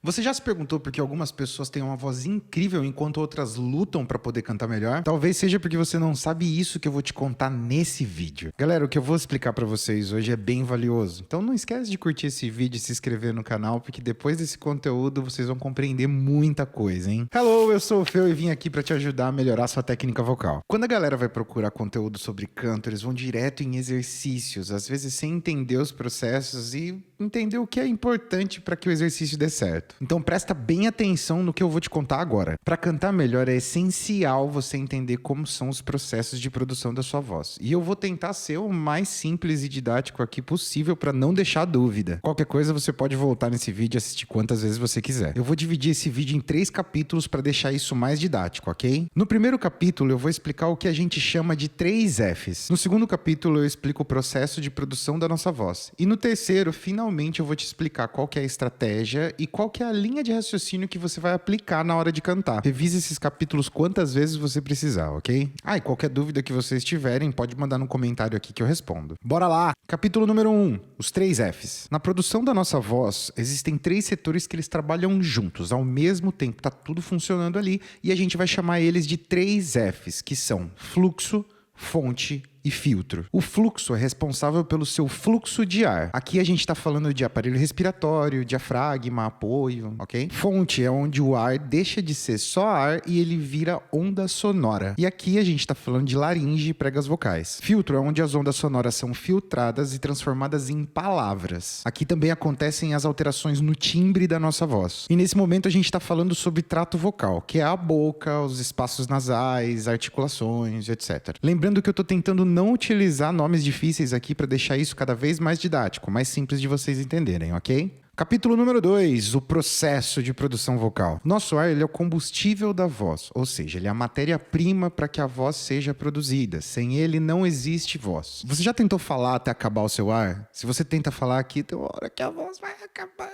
Você já se perguntou por que algumas pessoas têm uma voz incrível enquanto outras lutam para poder cantar melhor? Talvez seja porque você não sabe isso que eu vou te contar nesse vídeo. Galera, o que eu vou explicar para vocês hoje é bem valioso. Então não esquece de curtir esse vídeo e se inscrever no canal, porque depois desse conteúdo vocês vão compreender muita coisa, hein? Hello, eu sou o Feu e vim aqui para te ajudar a melhorar sua técnica vocal. Quando a galera vai procurar conteúdo sobre canto, eles vão direto em exercícios, às vezes sem entender os processos e entender o que é importante para que o exercício dê certo. Então presta bem atenção no que eu vou te contar agora. Para cantar melhor é essencial você entender como são os processos de produção da sua voz. E eu vou tentar ser o mais simples e didático aqui possível para não deixar dúvida. Qualquer coisa você pode voltar nesse vídeo e assistir quantas vezes você quiser. Eu vou dividir esse vídeo em 3 capítulos para deixar isso mais didático, ok? No primeiro capítulo eu vou explicar o que a gente chama de 3 Fs. No segundo capítulo eu explico o processo de produção da nossa voz. E no terceiro, finalmente eu vou te explicar qual que é a estratégia e qual que é a linha de raciocínio que você vai aplicar na hora de cantar. Revise esses capítulos quantas vezes você precisar, ok? E qualquer dúvida que vocês tiverem, pode mandar no comentário aqui que eu respondo. Bora lá! Capítulo número 1, os 3 Fs. Na produção da nossa voz, existem 3 setores que eles trabalham juntos, ao mesmo tempo, tá tudo funcionando ali, e a gente vai chamar eles de 3 Fs, que são fluxo, fonte e filtro. O fluxo é responsável pelo seu fluxo de ar. Aqui a gente está falando de aparelho respiratório, diafragma, apoio, ok? Fonte é onde o ar deixa de ser só ar e ele vira onda sonora. E aqui a gente está falando de laringe e pregas vocais. Filtro é onde as ondas sonoras são filtradas e transformadas em palavras. Aqui também acontecem as alterações no timbre da nossa voz. E nesse momento a gente está falando sobre trato vocal, que é a boca, os espaços nasais, articulações, etc. Lembrando que eu estou tentando não utilizar nomes difíceis aqui para deixar isso cada vez mais didático, mais simples de vocês entenderem, ok? Capítulo número 2, o processo de produção vocal. Nosso ar ele é o combustível da voz, ou seja, ele é a matéria-prima para que a voz seja produzida. Sem ele não existe voz. Você já tentou falar até acabar o seu ar? Se você tenta falar aqui, tem uma hora que a voz vai acabar.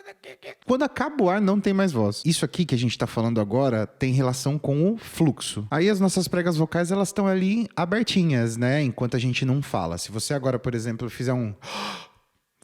Quando acaba o ar, não tem mais voz. Isso aqui que a gente está falando agora tem relação com o fluxo. Aí as nossas pregas vocais elas estão ali abertinhas, né? Enquanto a gente não fala. Se você agora, por exemplo, fizer um...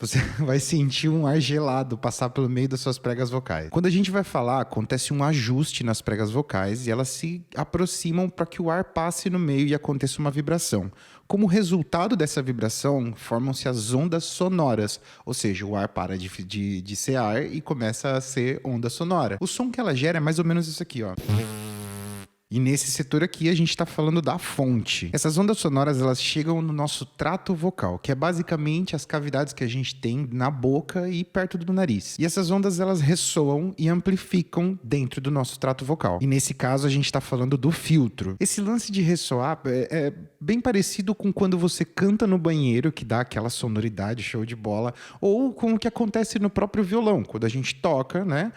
Você vai sentir um ar gelado passar pelo meio das suas pregas vocais. Quando a gente vai falar, acontece um ajuste nas pregas vocais e elas se aproximam para que o ar passe no meio e aconteça uma vibração. Como resultado dessa vibração, formam-se as ondas sonoras, ou seja, o ar para de ser ar e começa a ser onda sonora. O som que ela gera é mais ou menos isso aqui, ó. E nesse setor aqui a gente está falando da fonte. Essas ondas sonoras elas chegam no nosso trato vocal, que é basicamente as cavidades que a gente tem na boca e perto do nariz. E essas ondas elas ressoam e amplificam dentro do nosso trato vocal. E nesse caso a gente está falando do filtro. Esse lance de ressoar é bem parecido com quando você canta no banheiro, que dá aquela sonoridade show de bola, ou com o que acontece no próprio violão, quando a gente toca, né?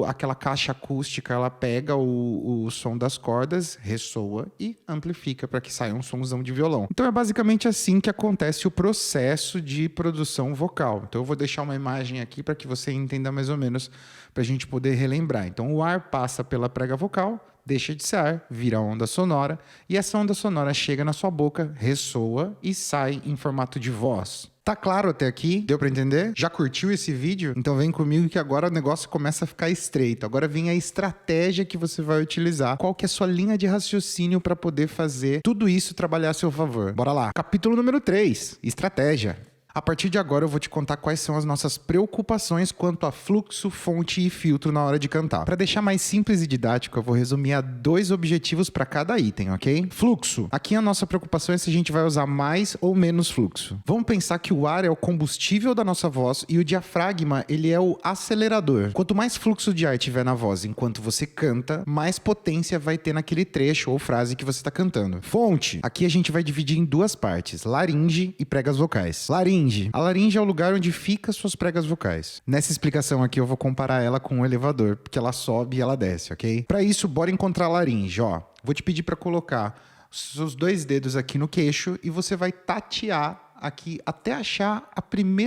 Aquela caixa acústica ela pega o som das cordas, ressoa e amplifica para que saia um somzão de violão. Então é basicamente assim que acontece o processo de produção vocal. Então eu vou deixar uma imagem aqui para que você entenda mais ou menos, para a gente poder relembrar. Então o ar passa pela prega vocal, deixa de ser ar, vira onda sonora, e essa onda sonora chega na sua boca, ressoa e sai em formato de voz. Tá claro até aqui? Deu pra entender? Já curtiu esse vídeo? Então vem comigo que agora o negócio começa a ficar estreito. Agora vem a estratégia que você vai utilizar. Qual que é a sua linha de raciocínio para poder fazer tudo isso trabalhar a seu favor? Bora lá. Capítulo número 3, estratégia. A partir de agora eu vou te contar quais são as nossas preocupações quanto a fluxo, fonte e filtro na hora de cantar. Para deixar mais simples e didático, eu vou resumir a 2 objetivos para cada item, ok? Fluxo. Aqui a nossa preocupação é se a gente vai usar mais ou menos fluxo. Vamos pensar que o ar é o combustível da nossa voz e o diafragma ele é o acelerador. Quanto mais fluxo de ar tiver na voz enquanto você canta, mais potência vai ter naquele trecho ou frase que você está cantando. Fonte. Aqui a gente vai dividir em 2 partes, laringe e pregas vocais. Laringe. A laringe é o lugar onde fica suas pregas vocais. Nessa explicação aqui eu vou comparar ela com um elevador, porque ela sobe e ela desce, ok? Para isso, bora encontrar a laringe, ó. Vou te pedir para colocar os 2 dedos aqui no queixo e você vai tatear aqui até achar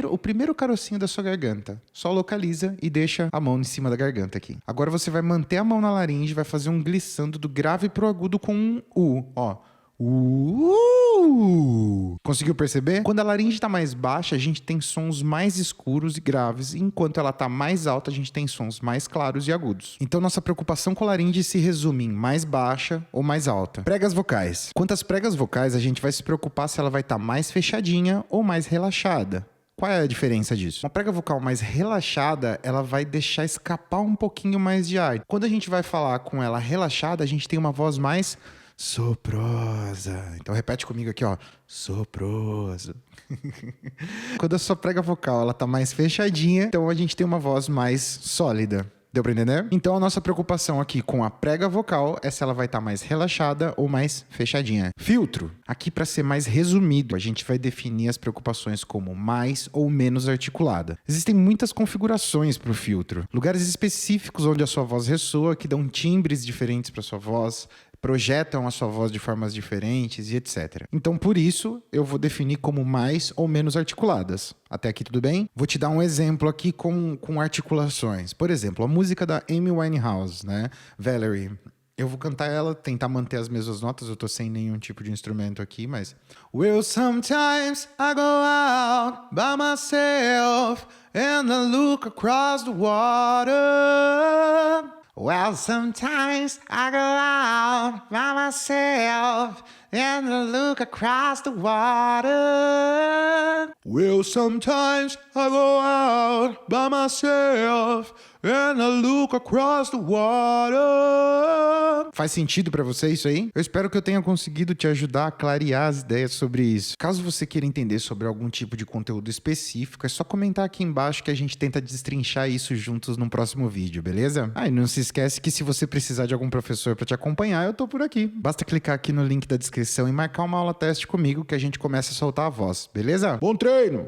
o primeiro carocinho da sua garganta. Só localiza e deixa a mão em cima da garganta aqui. Agora você vai manter a mão na laringe, vai fazer um glissando do grave pro agudo com um U, ó. Conseguiu perceber? Quando a laringe está mais baixa, a gente tem sons mais escuros e graves, enquanto ela está mais alta, a gente tem sons mais claros e agudos. Então nossa preocupação com a laringe se resume em mais baixa ou mais alta. Pregas vocais. Quanto às pregas vocais, a gente vai se preocupar se ela vai estar mais fechadinha ou mais relaxada. Qual é a diferença disso? Uma prega vocal mais relaxada, ela vai deixar escapar um pouquinho mais de ar. Quando a gente vai falar com ela relaxada, a gente tem uma voz mais soprosa. Então repete comigo aqui, ó. Soproso. Quando a sua prega vocal ela tá mais fechadinha, então a gente tem uma voz mais sólida. Deu pra entender? Então a nossa preocupação aqui com a prega vocal é se ela vai estar mais relaxada ou mais fechadinha. Filtro. Aqui, para ser mais resumido, a gente vai definir as preocupações como mais ou menos articulada. Existem muitas configurações para o filtro. Lugares específicos onde a sua voz ressoa, que dão timbres diferentes para sua voz, projetam a sua voz de formas diferentes e etc. Então, por isso, eu vou definir como mais ou menos articuladas. Até aqui tudo bem? Vou te dar um exemplo aqui com articulações. Por exemplo, a música da Amy Winehouse, né? Valerie. Eu vou cantar ela, tentar manter as mesmas notas, eu tô sem nenhum tipo de instrumento aqui, mas... Well, sometimes I go out by myself and I look across the water. Well, sometimes I go out by myself and I look across the water. Well, sometimes I go out by myself and I look across the water. Faz sentido pra você isso aí? Eu espero que eu tenha conseguido te ajudar a clarear as ideias sobre isso. Caso você queira entender sobre algum tipo de conteúdo específico, é só comentar aqui embaixo que a gente tenta destrinchar isso juntos num próximo vídeo, beleza? Ah, e não se esquece que se você precisar de algum professor pra te acompanhar, eu tô por aqui. Basta clicar aqui no link da descrição e marcar uma aula teste comigo que a gente começa a soltar a voz, beleza? Bom treino!